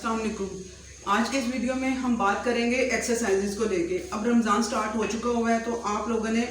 अस्सलाम वालेकुम। आज के इस वीडियो में हम बात करेंगे एक्सरसाइजेज को लेके। अब रमज़ान स्टार्ट हो चुका हुआ है तो आप लोगों ने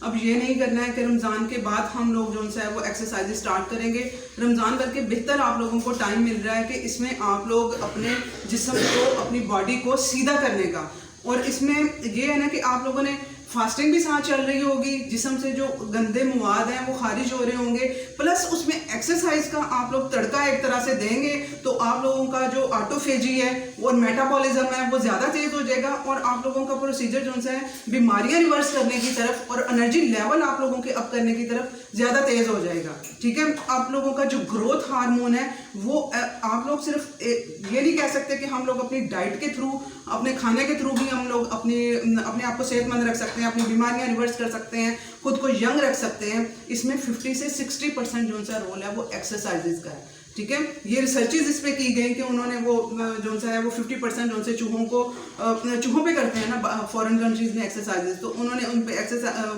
अब ये नहीं करना है कि रमज़ान के बाद हम लोग जो है वो एक्सरसाइज स्टार्ट करेंगे। रमज़ान करके बेहतर आप लोगों को टाइम मिल रहा है कि इसमें आप लोग अपने जिस्म को, अपनी बॉडी को सीधा करने का, और इसमें ये है ना कि आप लोगों ने फास्टिंग भी साथ चल रही होगी, जिस्म से जो गंदे मवाद हैं वो खारिज हो रहे होंगे, प्लस उसमें एक्सरसाइज का आप लोग तड़का एक तरह से देंगे तो आप लोगों का जो ऑटोफेजी है और मेटाबॉलिज्म है वो ज़्यादा तेज़ हो जाएगा और आप लोगों का प्रोसीजर जो है बीमारियां रिवर्स करने की तरफ और एनर्जी लेवल आप लोगों के अप करने की तरफ ज़्यादा तेज़ हो जाएगा। ठीक है, आप लोगों का जो ग्रोथ हार्मोन है वो आप लोग सिर्फ ये नहीं कह सकते कि हम लोग अपनी डाइट के थ्रू, अपने खाने के थ्रू भी हम लोग अपने आप को सेहतमंद रख सकते हैं, अपनी बीमारियां रिवर्स कर सकते हैं, खुद को यंग रख सकते हैं। इसमें 50 से 60% जो सा रोल है वो एक्सरसाइजेज का है। ठीक है, ये रिसर्चेज इस पे की गई कि उन्होंने वो जो सा है वो 50% जो से चूहों पे करते हैं ना फॉरेन कंट्रीज में एक्सरसाइजेज, तो उन्होंने उन पे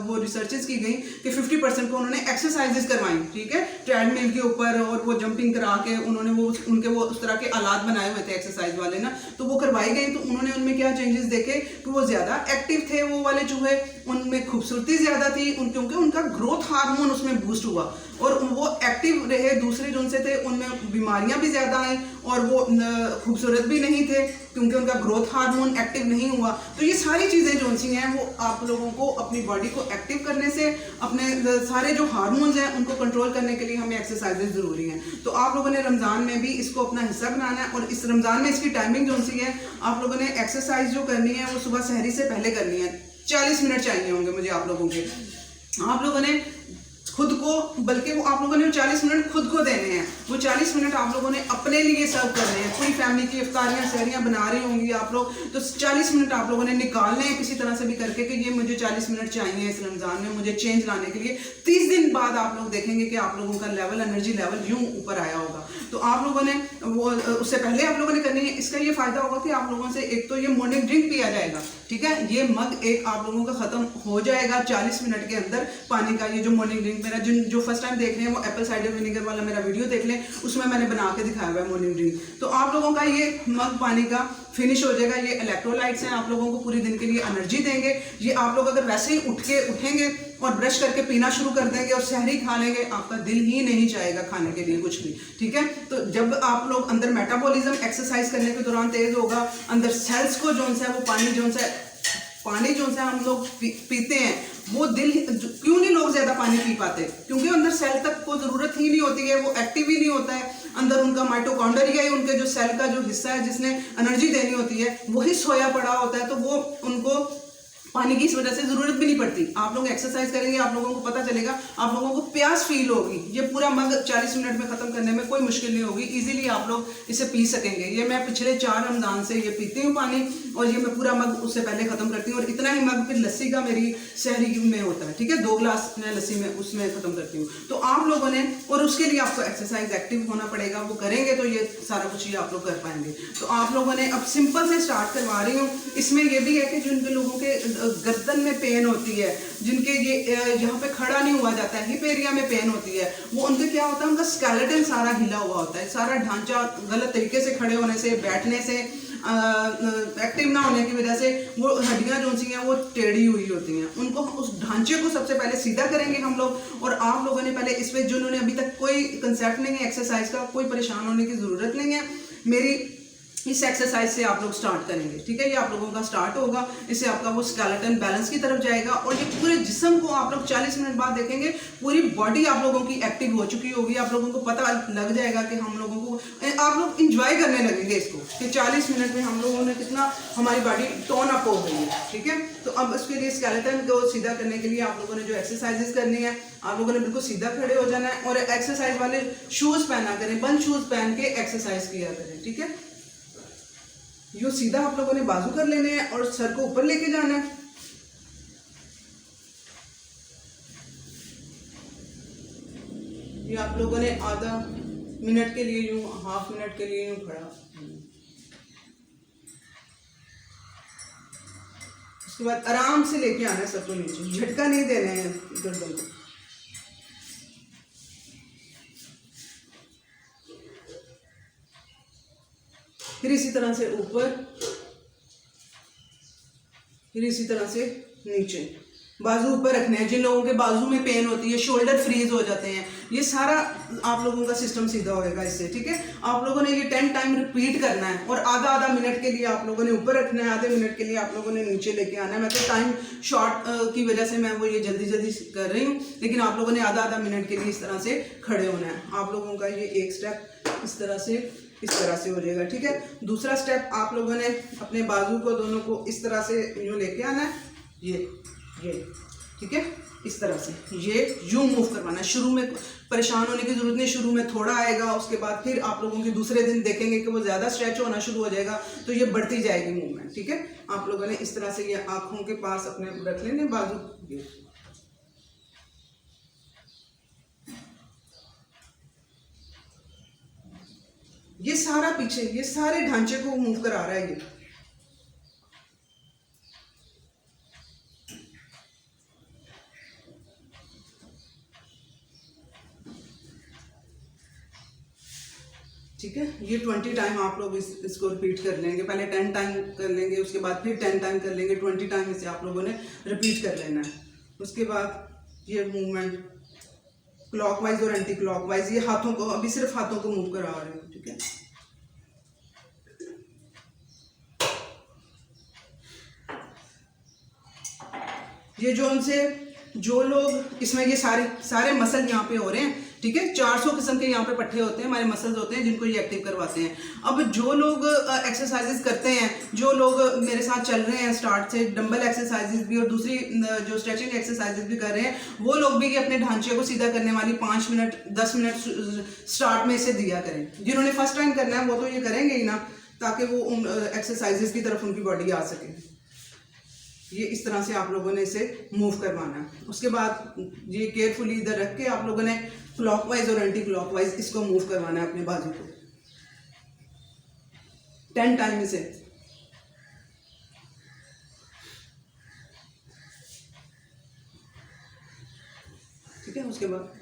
वो रिसर्चेज की गई कि 50% को उन्होंने एक्सरसाइजेज करवाई। ठीक है, ट्रेडमिल के ऊपर और वो जंपिंग करा के उन्होंने उनके उस तरह के आलात बनाए हुए थे एक्सरसाइज वाले ना, तो वो करवाई गई। तो उन्होंने उनमें क्या चेंजेस देखे कि वो ज़्यादा एक्टिव थे वो वाले चूहे, उनमें खूबसूरती ज़्यादा थी क्योंकि उनका ग्रोथ हार्मोन उसमें बूस्ट हुआ और वो एक्टिव रहे। दूसरे जो से थे उनमें बीमारियां भी ज़्यादा आई और वो खूबसूरत भी नहीं थे क्योंकि उनका ग्रोथ हार्मोन एक्टिव नहीं हुआ। तो ये सारी चीज़ें जो सी हैं वो आप लोगों को अपनी बॉडी को एक्टिव करने से, अपने सारे जो हार्मोन्स हैं उनको कंट्रोल करने के लिए हमें एक्सरसाइजेज ज़रूरी हैं। तो आप लोगों ने रमज़ान में भी इसको अपना हिस्सा बनाना है और इस रमज़ान में इसकी टाइमिंग जो सी है, आप लोगों ने एक्सरसाइज जो करनी है वो सुबह सहरी से पहले करनी है। 40 मिनट चाहिए होंगे मुझे आप लोगों के। आप लोगों ने खुद को, बल्कि वो आप लोगों ने 40 मिनट खुद को देने हैं। वो 40 मिनट आप लोगों ने अपने लिए सर्व करने हैं। पूरी फैमिली की इफ्तारियां सहरियां बना रही होंगी आप लोग, तो 40 मिनट आप लोगों ने निकालने हैं किसी तरह से भी करके कि ये मुझे 40 मिनट चाहिए इस रमज़ान में मुझे चेंज लाने के लिए। 30 दिन बाद आप लोग देखेंगे कि आप लोगों का लेवल, एनर्जी लेवल यूं ऊपर आया होगा। तो आप लोगों ने वो उससे पहले आप लोगों ने करनी है। इसका ये फायदा होगा कि आप लोगों से एक तो ये मॉर्निंग ड्रिंक पिया जाएगा। ठीक है, ये मग एक आप लोगों का खत्म हो जाएगा 40 मिनट के अंदर पानी का। ये जो मॉर्निंग ड्रिंक मेरा जो फर्स्ट टाइम देख रहे हैं वो एप्पल साइडर विनेगर वाला मेरा वीडियो देख लें, उसमें मैंने बना के दिखाया हुआ है मॉर्निंग ड्रिंक। तो आप लोगों का ये मग पानी का फिनिश हो जाएगा। ये इलेक्ट्रोलाइट्स हैं, आप लोगों को पूरे दिन के लिए एनर्जी देंगे। ये आप लोग अगर वैसे ही उठेंगे और ब्रश करके पीना शुरू कर देंगे और सहरी खा लेंगे, आपका दिल ही नहीं चाहेगा खाने के लिए कुछ भी। ठीक है, तो जब आप लोग अंदर मेटाबॉलिज्म एक्सरसाइज करने के दौरान तेज होगा, अंदर सेल्स को जो है वो पानी जो है हम लोग पीते हैं, वो दिल क्यों नहीं लोग ज्यादा पानी पी पाते? क्योंकि अंदर सेल तक को जरूरत ही नहीं होती है, वो एक्टिव ही नहीं होता है। अंदर उनका माइटोकॉन्ड्रिया ही उनके जो सेल का जो हिस्सा है जिसने एनर्जी देनी होती है वही सोया पड़ा होता है, तो वो उनको पानी की इस वजह से जरूरत भी नहीं पड़ती। आप लोग एक्सरसाइज करेंगे, आप लोगों को पता चलेगा, आप लोगों को प्यास फील होगी। ये पूरा मग 40 मिनट में खत्म करने में कोई मुश्किल नहीं होगी, इजीली आप लोग इसे पी सकेंगे। ये मैं पिछले 4 रमजान से ये पीती हूँ पानी, और ये मैं पूरा मग उससे पहले खत्म करती हूँ, और इतना ही मग फिर लस्सी का मेरी सहरी में होता है। ठीक है, 2 गिलास मैं लस्सी में उसमें खत्म करती हूँ। तो आप लोगों ने, और उसके लिए आपको एक्सरसाइज एक्टिव होना पड़ेगा, वो करेंगे तो ये सारा कुछ ये आप लोग कर पाएंगे। तो आप लोगों ने अब सिंपल से स्टार्ट करवा रही हूँ। इसमें ये भी है कि जिन लोगों के गर्दन में पेन होती है, जिनके ये यहाँ पे खड़ा नहीं हुआ जाता है, हिप एरिया में पेन होती है, वो उनके क्या होता है, उनका स्केलेटन सारा हिला हुआ होता है। सारा ढांचा गलत तरीके से खड़े होने से, बैठने से, एक्टिव ना होने की वजह से वो हड्डियां जो सी हैं वो टेढ़ी हुई होती हैं। उनको, उस ढांचे को सबसे पहले सीधा करेंगे हम लोग। और आप लोगों ने पहले इस पे, जिन्होंने अभी तक कोई कंसेप्ट नहीं है एक्सरसाइज का, कोई परेशान होने की जरूरत नहीं है। मेरी इस एक्सरसाइज से आप लोग स्टार्ट करेंगे। ठीक है, ये आप लोगों का स्टार्ट होगा, इससे आपका वो स्केलेटन बैलेंस की तरफ जाएगा और ये पूरे जिस्म को आप लोग 40 मिनट बाद देखेंगे पूरी बॉडी आप लोगों की एक्टिव हो चुकी होगी। आप लोगों को पता लग जाएगा कि हम लोगों को, आप लोग इंजॉय करने लगेंगे इसको कि 40 मिनट में हम लोगों ने कितना, हमारी बॉडी टोन अप हो गई है। ठीक है, तो अब उसके लिए स्केलेटन को सीधा करने के लिए आप लोगों ने जो एक्सरसाइजेस करनी है, आप लोगों ने बिल्कुल सीधा खड़े हो जाना है और एक्सरसाइज वाले शूज पहना करें, बंद शूज पहन के एक्सरसाइज किया करें। ठीक है, यो सीधा आप लोगों ने बाजू कर लेने हैं और सर को ऊपर लेके जाना है। ये आप लोगों ने आधा मिनट के लिए यूं, हाफ मिनट के लिए यूं खड़ा, उसके बाद आराम से लेके आना है सर को नीचे, झटका नहीं देना है गर्दन को। फिर इसी तरह से ऊपर, फिर इसी तरह से नीचे। बाजू ऊपर रखने हैं, जिन लोगों के बाजू में पेन होती है, शोल्डर फ्रीज हो जाते हैं, ये सारा आप लोगों का सिस्टम सीधा होएगा इससे, ठीक है। आप लोगों ने ये 10 टाइम रिपीट करना है और आधा आधा मिनट के लिए आप लोगों ने ऊपर रखना है, आधे मिनट के लिए आप लोगों ने नीचे लेके आना है। मैं तो टाइम शॉर्ट की वजह से मैं वो ये जल्दी जल्दी कर रही हूँ, लेकिन आप लोगों ने आधा आधा मिनट के लिए इस तरह से खड़े होना है। आप लोगों का ये एक स्टेप इस तरह से हो जाएगा, ठीक है। दूसरा स्टेप आप लोगों ने अपने बाजू को दोनों को इस तरह से यूँ लेके आना है, ये ठीक है, इस तरह से ये यूं मूव करवाना है। शुरू में परेशान होने की जरूरत नहीं, शुरू में थोड़ा आएगा, उसके बाद फिर आप लोगों के दूसरे दिन देखेंगे कि वो ज़्यादा स्ट्रेच होना शुरू हो जाएगा, तो ये बढ़ती जाएगी मूवमेंट, ठीक है। आप लोगों ने इस तरह से ये आंखों के पास अपने रख लेने बाजू, ये सारा पीछे, ये सारे ढांचे को मूव करा रहा है ये। ठीक है, ये 20 टाइम आप लोग इसको रिपीट कर लेंगे। पहले 10 टाइम कर लेंगे, उसके बाद फिर 10 टाइम कर लेंगे, 20 टाइम इसे आप लोगों ने रिपीट कर लेना है। उसके बाद ये मूवमेंट क्लॉकवाइज और एंटी क्लॉकवाइज, ये हाथों को, अभी सिर्फ हाथों को मूव करा रहे हैं, ठीक है। ये जो लोग इसमें ये सारे मसल यहाँ पे हो रहे हैं, ठीक है। 400 किस्म के यहाँ पे पट्टे होते हैं, हमारे मसल्स होते हैं जिनको ये एक्टिव करवाते हैं। अब जो लोग एक्सरसाइजेज करते हैं, जो लोग मेरे साथ चल रहे हैं स्टार्ट से, डंबल एक्सरसाइजेज भी और दूसरी जो स्ट्रेचिंग एक्सरसाइजेज भी कर रहे हैं, वो लोग भी अपने ढांचे को सीधा करने वाली 5 मिनट 10 मिनट स्टार्ट में इसे दिया करें। जिन्होंने फर्स्ट टाइम करना है वो तो ये करेंगे ही ना, ताकि वो उन एक्सरसाइजेज की तरफ उनकी बॉडी आ सके। ये इस तरह से आप लोगों ने इसे मूव करवाना है। उसके बाद ये केयरफुली इधर रख के आप लोगों ने क्लॉकवाइज और एंटी क्लॉकवाइज इसको मूव करवाना है अपने बाजू को 10 टाइम इसे। ठीक है, उसके बाद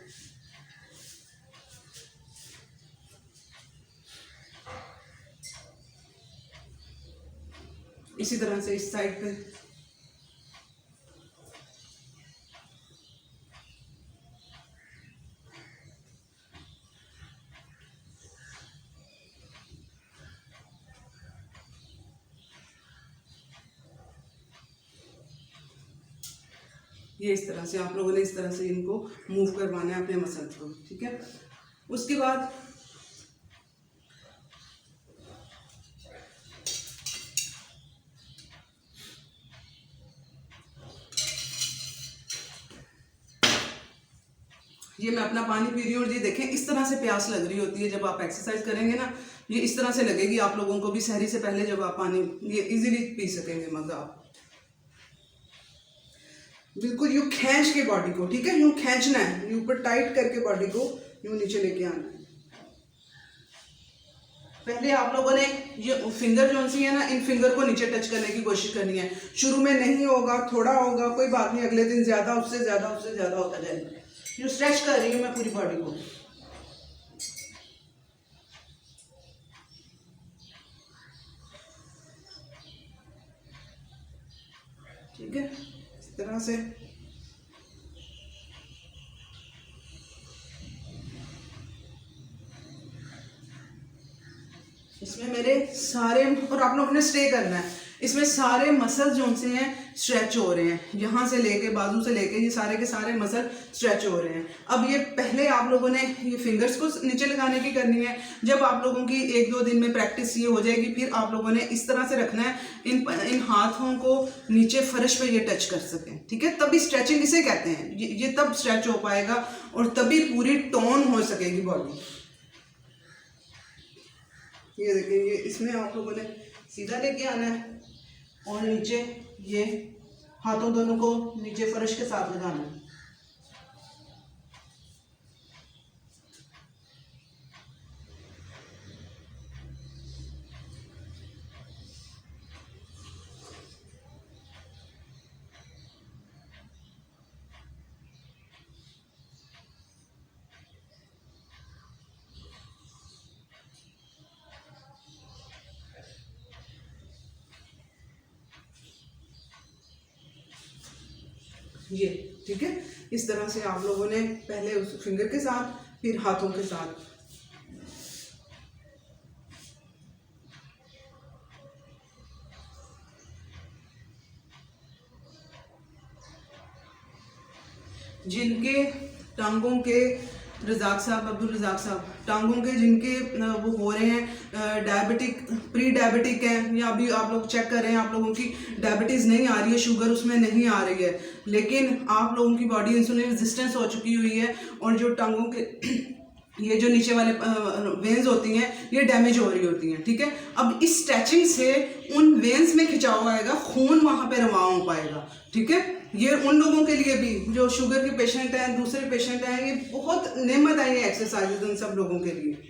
इसी तरह से इस साइड पे ये इस तरह से आप लोगों ने इस तरह से इनको मूव करवाना है अपने मसल्स को, ठीक है। उसके बाद ये मैं अपना पानी पी रही हूँ और ये देखें इस तरह से प्यास लग रही होती है जब आप एक्सरसाइज करेंगे ना, ये इस तरह से लगेगी आप लोगों को भी सहरी से पहले, जब आप पानी ये इजीली पी सकेंगे मग आप। बिल्कुल यूँ खींच के बॉडी को, ठीक है, यूँ खींचना है, ऊपर टाइट करके बॉडी को यूँ नीचे लेके आना है। पहले आप लोगों ने ये फिंगर जो सी है ना, इन फिंगर को नीचे टच करने की कोशिश करनी है। शुरू में नहीं होगा, थोड़ा होगा, कोई बात नहीं, अगले दिन ज्यादा, उससे ज्यादा होता जाएगा। जो स्ट्रेच कर रही हूँ मैं पूरी बॉडी को। ठीक है, इस तरह से इसमें मेरे सारे, और आप लोगों ने स्टे करना है, इसमें सारे मसल जो से हैं स्ट्रेच हो रहे हैं, यहाँ से लेके बाजू से लेके ये सारे के सारे मसल स्ट्रेच हो रहे हैं। अब ये पहले आप लोगों ने ये फिंगर्स को नीचे लगाने की करनी है। जब आप लोगों की 1-2 दिन में प्रैक्टिस ये हो जाएगी, फिर आप लोगों ने इस तरह से रखना है, इन हाथों को नीचे फर्श पे ये टच कर सकें, ठीक है। तभी स्ट्रेचिंग इसे कहते हैं, ये तब स्ट्रेच हो पाएगा और तभी पूरी टोन हो सकेगी बॉडी। ये देखिए, ये इसमें आप लोगों ने सीधा लेके आना है और नीचे ये हाथों दोनों को नीचे फर्श के साथ लगाना है। ये, ठीक है। इस तरह से आप लोगों ने पहले उस फिंगर के साथ, फिर हाथों के साथ। जिनके टांगों के रज़ाक साहब, अब्दुल रज़ाक साहब, टांगों के जिनके वो हो रहे हैं डायबिटिक, प्री डायबिटिक है, या अभी आप लोग चेक कर रहे हैं आप लोगों की डायबिटीज़ नहीं आ रही है, शुगर उसमें नहीं आ रही है, लेकिन आप लोगों की बॉडी इंसुलिन रेजिस्टेंस हो चुकी हुई है, और जो टांगों के ये जो नीचे वाले वेन्स होती हैं ये डैमेज हो रही होती हैं, ठीक है। अब इस स्ट्रेचिंग से उन वेन्स में खिंचाव आएगा, खून वहाँ पे रवा हो पाएगा, ठीक है। ये उन लोगों के लिए भी जो शुगर के पेशेंट हैं, दूसरे पेशेंट हैं, ये बहुत नेमत है ये एक्सरसाइज उन सब लोगों के लिए।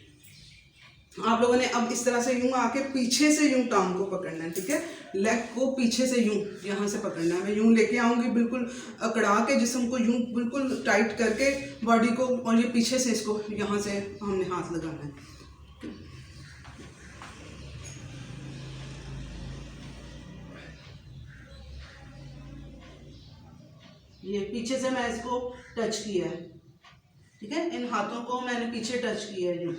आप लोगों ने अब इस तरह से यूं आके पीछे से यूं टांग को पकड़ना है, ठीक है। लेग को पीछे से यूं यहाँ से पकड़ना है। मैं यूं लेके आऊंगी, बिल्कुल अकड़ा के जिस्म को यूं बिल्कुल टाइट करके बॉडी को, और ये पीछे से इसको यहाँ से हमने हाथ लगाना है। ये पीछे से मैं इसको टच किया है, ठीक है। इन हाथों को मैंने पीछे टच किया है यूं।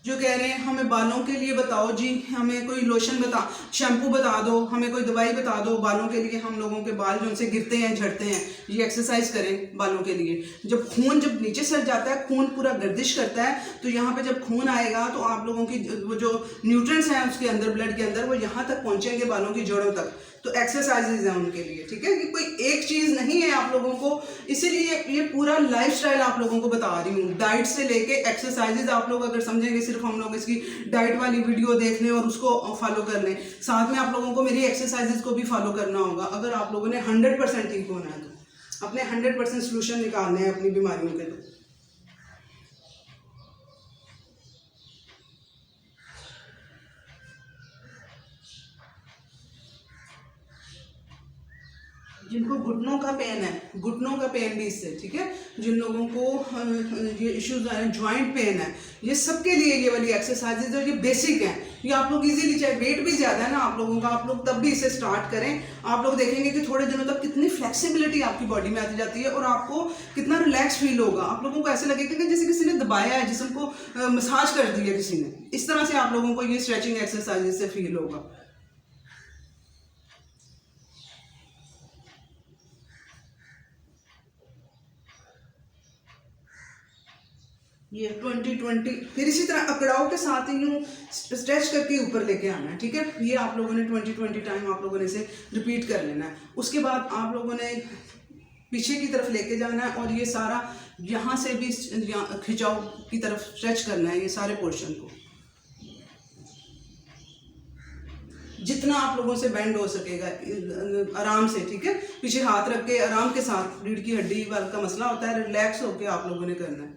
जो कह रहे हैं हमें बालों के लिए बताओ जी, हमें कोई लोशन बता, शैम्पू बता दो, हमें कोई दवाई बता दो बालों के लिए। हम लोगों के बाल जो उनसे गिरते हैं, झड़ते हैं, ये एक्सरसाइज करें बालों के लिए। जब खून जब नीचे सर जाता है, खून पूरा गर्दिश करता है, तो यहाँ पे जब खून आएगा तो आप लोगों की वो जो न्यूट्रिएंट्स हैं उसके अंदर, ब्लड के अंदर, वो यहाँ तक पहुँचेंगे बालों की जड़ों तक। तो एक्सरसाइजेज हैं उनके लिए, ठीक है। कि कोई एक चीज़ नहीं है आप लोगों को, इसीलिए ये पूरा लाइफस्टाइल आप लोगों को बता रही हूँ। डाइट से लेके एक्सरसाइजेज आप लोग अगर समझेंगे, सिर्फ हम लोग इसकी डाइट वाली वीडियो देख लें और उसको फॉलो कर लें, साथ में आप लोगों को मेरी एक्सरसाइजेज को भी फॉलो करना होगा। अगर आप लोगों ने 100% ठीक होना है तो, अपने 100% सोल्यूशन निकालने हैं अपनी बीमारियों के। तो जिनको घुटनों का पेन है, घुटनों का पेन भी इससे, ठीक है। जिन लोगों को ये इश्यूज हैं, जॉइंट पेन है, ये सबके लिए ये वाली एक्सरसाइजेज है, ये बेसिक है। ये आप लोग इजीली, चाहे वेट भी ज़्यादा है ना आप लोगों का, आप लोग तब भी इसे स्टार्ट करें। आप लोग देखेंगे कि थोड़े दिनों तक कितनी फ्लेक्सिबिलिटी आपकी बॉडी में आती जाती है, और आपको कितना रिलैक्स फील होगा। आप लोगों को ऐसे लगेगा कि जैसे किसी ने दबाया है, जिसम को मसाज कर दिया किसी ने। इस तरह से आप लोगों को ये स्ट्रेचिंग एक्सरसाइजेज से फील होगा। ये 20-20, फिर इसी तरह अकड़ाव के साथ ही यूँ स्ट्रेच करके ऊपर लेके आना है, ठीक है। ये आप लोगों ने 20-20 टाइम आप लोगों ने इसे रिपीट कर लेना है। उसके बाद आप लोगों ने पीछे की तरफ लेके जाना है, और ये सारा यहाँ से भी खिंचाव की तरफ स्ट्रेच करना है, ये सारे पोर्शन को जितना आप लोगों से बेंड हो सकेगा आराम से, ठीक है। पीछे हाथ रख के आराम के साथ, रीढ़ की हड्डी वाल का मसला होता है, रिलैक्स होके आप लोगों ने करना है।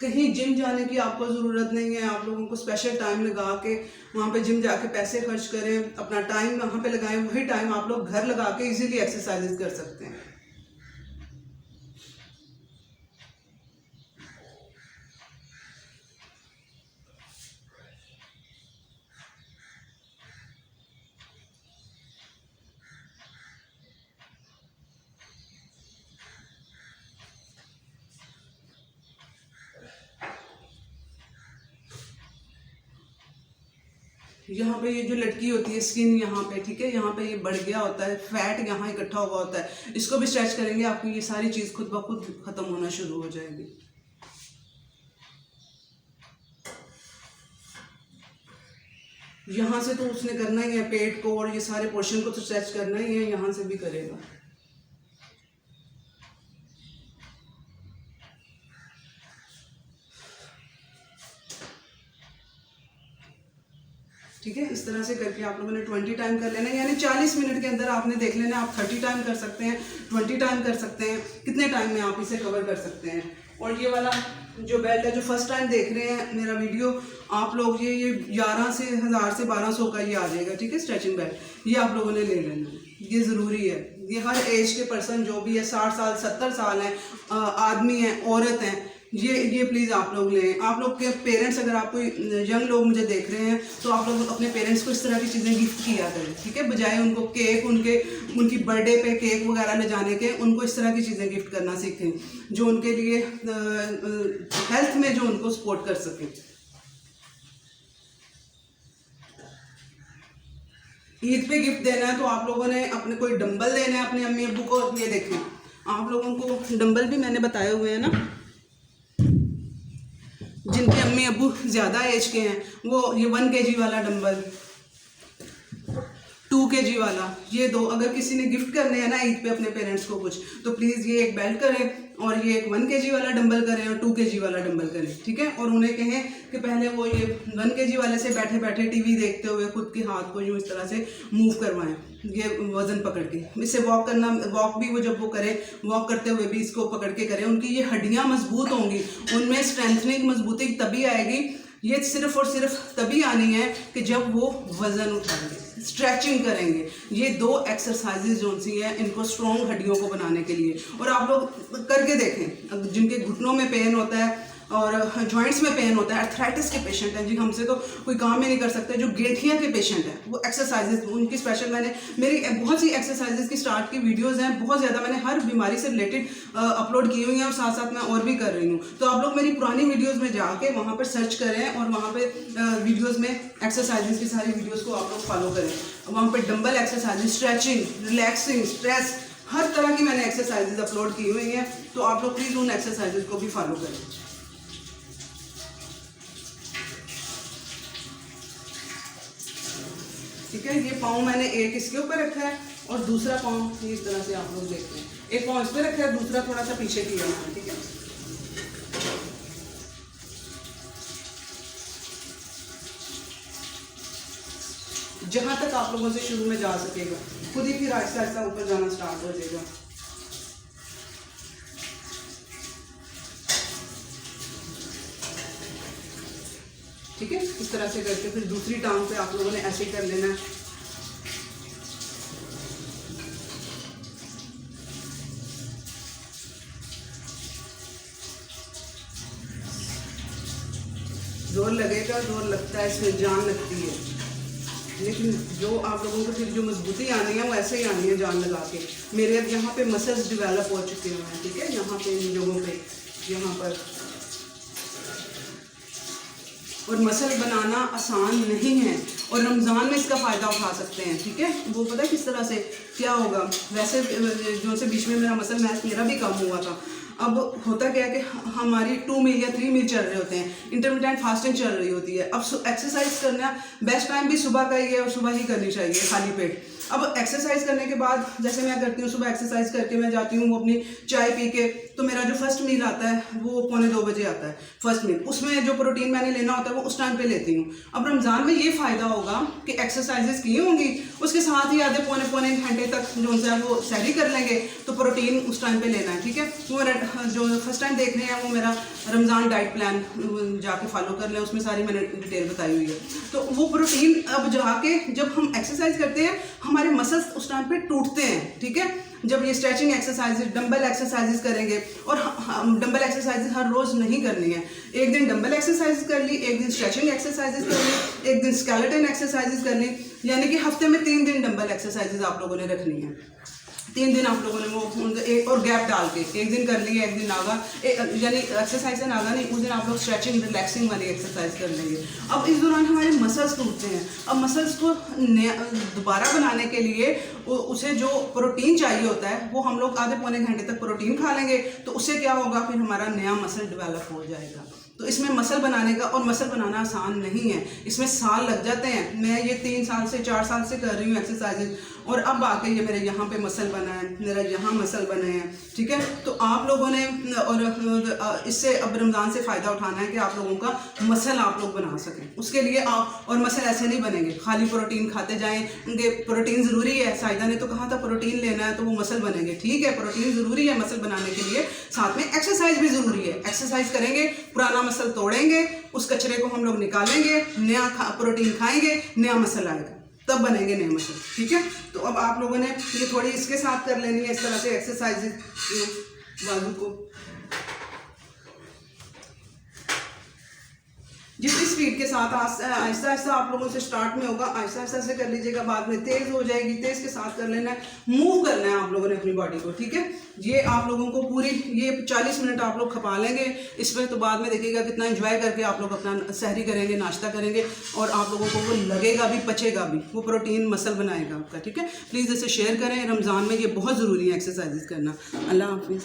कहीं जिम जाने की आपको ज़रूरत नहीं है। आप लोगों को स्पेशल टाइम लगा के वहाँ पे जिम जाके पैसे खर्च करें, अपना टाइम वहाँ पे लगाएं, वही टाइम आप लोग घर लगा के इजीली एक्सरसाइजेज कर सकते हैं। यहाँ पे ये जो लटकी होती है स्किन यहाँ पे, ठीक है, यहाँ पे ये बढ़ गया होता है, फैट यहाँ इकट्ठा हुआ होता है, इसको भी स्ट्रेच करेंगे, आपकी ये सारी चीज़ खुद ब खुद खत्म होना शुरू हो जाएगी। यहाँ से तो उसने करना ही है पेट को, और ये सारे पोर्शन को तो स्ट्रेच करना ही है, यहाँ से भी करेगा। ठीक है, इस तरह से करके आप लोगों ने 20 टाइम कर लेना है, यानी 40 मिनट के अंदर आपने देख लेना। आप 30 टाइम कर सकते हैं, 20 टाइम कर सकते हैं, कितने टाइम में आप इसे कवर कर सकते हैं। और ये वाला जो बेल्ट है, जो फर्स्ट टाइम देख रहे हैं मेरा वीडियो, आप लोग ये 11 से 1000 से 1200 का ये आ जाएगा, ठीक है, स्ट्रेचिंग बेल्ट। ये आप लोगों ने ले लेना है, ये ज़रूरी है। ये हर एज के पर्सन जो भी है, 60 साल 70 साल हैं, आदमी हैं, औरत हैं, ये प्लीज़ आप लोग लें। आप लोग के पेरेंट्स, अगर आप कोई यंग लोग मुझे देख रहे हैं तो आप लोग अपने पेरेंट्स को इस तरह की चीज़ें गिफ्ट किया करें, ठीक है, बजाय उनको केक, उनकी बर्थडे पे केक वगैरह ले जाने के, उनको इस तरह की चीज़ें गिफ्ट करना सीखें जो उनके लिए हेल्थ में जो उनको सपोर्ट कर सकें। ईद पे गिफ्ट देना है तो आप लोगों ने अपने कोई डंबल देना है अपने अम्मी अब्बू को। ये देखें, आप लोगों को डंबल भी मैंने बताए हुए हैं ना, जिनके अम्मी अब्बू ज़्यादा एज के हैं वो ये 1 kg वाला डंबल, 2 kg वाला, ये दो। अगर किसी ने गिफ्ट करने हैं ना ईद पे अपने पेरेंट्स को कुछ, तो प्लीज़ ये एक बेल्ट करें और ये एक 1 kg वाला डंबल करें और 2 kg वाला डंबल करें, ठीक है। और उन्हें कहें कि पहले वो ये 1 kg वाले से बैठे बैठे टीवी देखते हुए खुद के हाथ को यूँ इस तरह से मूव करवाएं, ये वज़न पकड़ के। इससे वॉक भी वो जब वो करें, वॉक करते हुए भी इसको पकड़ के करें, उनकी ये हड्डियाँ मजबूत होंगी, उनमें स्ट्रेंथनिंग, मजबूती तभी आएगी। ये सिर्फ और सिर्फ तभी आनी है कि जब वो वज़न उठाएंगे, स्ट्रेचिंग करेंगे। ये 2 एक्सरसाइजेज जो सी हैं इनको स्ट्रॉन्ग हड्डियों को बनाने के लिए। और आप लोग करके देखें, जिनके घुटनों में पेन होता है और जॉइंट्स में पेन होता है, अर्थराइटिस के पेशेंट हैं जी, हमसे तो कोई काम ही नहीं कर सकते, जो गेठिया के पेशेंट हैं, वो एक्सरसाइजेज उनकी स्पेशल, मैंने मेरी बहुत सी एक्सरसाइजेज की स्टार्ट की वीडियोस हैं, बहुत ज़्यादा मैंने हर बीमारी से रिलेटेड अपलोड की हुई हैं और साथ साथ मैं और भी कर रही हूँ। तो आप लोग मेरी पुरानी वीडियोज़ में जाके वहाँ पर सर्च करें और वहाँ पर वीडियोज़ में एक्सरसाइजेज की सारी वीडियोज़ को आप लोग फॉलो करें। वहाँ पर dumbbell exercises, stretching, relaxing, stress, हर तरह की मैंने एक्सरसाइजेज अपलोड की हुई हैं। तो आप लोग प्लीज़ उन एक्सरसाइजेज को भी फॉलो करें, ठीक है। ये पाँव मैंने एक इसके ऊपर रखा है और दूसरा पाँव इस तरह से आप लोग देखते हैं, एक पाँव इस पर रखा है, दूसरा थोड़ा सा पीछे किया है, ठीक है। जहाँ तक आप लोगों से शुरू में जा सकेगा, खुद ही फिर आहिस्ता आहिस्ता ऊपर जाना स्टार्ट हो जाएगा। ठीक है, इस तरह से करके फिर दूसरी टांग पे आप लोगों ने ऐसे कर लेना है। जोर लगेगा, जोर लगता है, इसमें जान लगती है, लेकिन जो आप लोगों को फिर जो मजबूती आनी है वो ऐसे ही आनी है जान लगा के। मेरे अब यहाँ पे मसल्स डेवलप हो चुके हैं, ठीक है, यहाँ पे इन जगहों पे, यहाँ पर। और मसल बनाना आसान नहीं है और रमज़ान में इसका फ़ायदा उठा सकते हैं, ठीक है। वो पता है किस तरह से क्या होगा, वैसे जो से बीच में मेरा मसल मैच मेरा भी कम हुआ था। अब होता क्या है कि हमारी 2 मील या 3 मील चल रहे होते हैं, इंटरमिटेंट फास्टिंग चल रही होती है। अब एक्सरसाइज करना बेस्ट टाइम भी सुबह का ही है और सुबह ही करनी चाहिए खाली पेट। अब एक्सरसाइज करने के बाद जैसे मैं करती हूँ, सुबह एक्सरसाइज करके मैं जाती हूँ वो अपनी चाय पी के, तो मेरा जो फर्स्ट मील आता है वो 1:45 बजे आता है फर्स्ट मील। उसमें जो प्रोटीन मैंने लेना होता है वो उस टाइम पे लेती हूँ। अब रमज़ान में ये फ़ायदा होगा कि एक्सरसाइजेज की होंगी, उसके साथ ही आधे पौने घंटे तक जो उनसे वो सहरी कर लेंगे, तो प्रोटीन उस टाइम पे लेना है, ठीक है। वो जो फर्स्ट टाइम देख रहे हैं वो मेरा रमज़ान डाइट प्लान जाके फॉलो कर लें, उसमें सारी मैंने डिटेल बताई हुई है। तो वो प्रोटीन अब जाके जब हम एक्सरसाइज करते हैं हमारे मसल्स उस टाइम पे टूटते हैं, ठीक है। जब ये स्ट्रेचिंग एक्सरसाइजेज, डंबल एक्सरसाइजेज करेंगे, और डंबल एक्सरसाइजेज हर रोज़ नहीं करनी है। एक दिन डंबल एक्सरसाइज कर ली, एक दिन स्ट्रेचिंग एक्सरसाइजेज कर ली, एक दिन स्केलेटन एक्सरसाइजेज कर ली, यानी कि हफ्ते में 3 दिन डंबल एक्सरसाइजेज आप लोगों ने रखनी है। 3 दिन आप लोगों ने वो एक और गैप डाल के एक दिन कर लिए, एक दिन नागा, यानी एक्सरसाइज है नागा नहीं, उस दिन आप लोग स्ट्रेचिंग रिलैक्सिंग वाली एक्सरसाइज कर लेंगे। अब इस दौरान हमारे मसल्स टूटते हैं। अब मसल्स को दोबारा बनाने के लिए उसे जो प्रोटीन चाहिए होता है वो हम लोग आधे पौने घंटे तक प्रोटीन खा लेंगे, तो उससे क्या होगा, फिर हमारा नया मसल डेवलप हो जाएगा। तो इसमें मसल बनाने का, और मसल बनाना आसान नहीं है, इसमें साल लग जाते हैं। मैं ये 3 साल से 4 साल से कर रही हूँ एक्सरसाइजेज, और अब आके ये मेरे यहाँ पे मसल बन बना है, मेरा यहाँ मसल बने हैं, ठीक है। तो आप लोगों ने और इससे अब रमज़ान से फ़ायदा उठाना है कि आप लोगों का मसल आप लोग बना सकें। उसके लिए आप, और मसल ऐसे नहीं बनेंगे खाली प्रोटीन खाते जाएंगे। प्रोटीन ज़रूरी है, साइदा ने तो कहा था प्रोटीन लेना है तो वो मसल बनेंगे, ठीक है, प्रोटीन ज़रूरी है मसल बनाने के लिए, साथ में एक्सरसाइज भी ज़रूरी है। एक्सरसाइज करेंगे, पुराना मसल तोड़ेंगे, उस कचरे को हम लोग निकालेंगे, नया प्रोटीन खाएंगे, नया मसल आएगा, तब बनेंगे नए मसल, ठीक है। तो अब आप लोगों ने ये थोड़ी इसके साथ कर लेनी है, इस तरह से एक्सरसाइज बाजू को जितनी स्पीड के साथ आहिस्ता आहिस्ता आप लोगों से स्टार्ट में होगा, आहिस्ता आहिस्ता से कर लीजिएगा, बाद में तेज़ हो जाएगी, तेज़ के साथ कर लेना है, मूव करना है आप लोगों ने अपनी बॉडी को, ठीक है। ये आप लोगों को पूरी ये 40 मिनट आप लोग खपा लेंगे इस पर, तो बाद में देखिएगा कितना एंजॉय करके आप लोग अपना सहरी करेंगे, नाश्ता करेंगे, और आप लोगों को वो लगेगा भी, पचेगा भी, वो प्रोटीन मसल बनाएगा आपका, ठीक है। प्लीज़ इसे शेयर करें, रमज़ान में ये बहुत ज़रूरी है एक्सरसाइजेज करना। अल्लाह हाफिज़।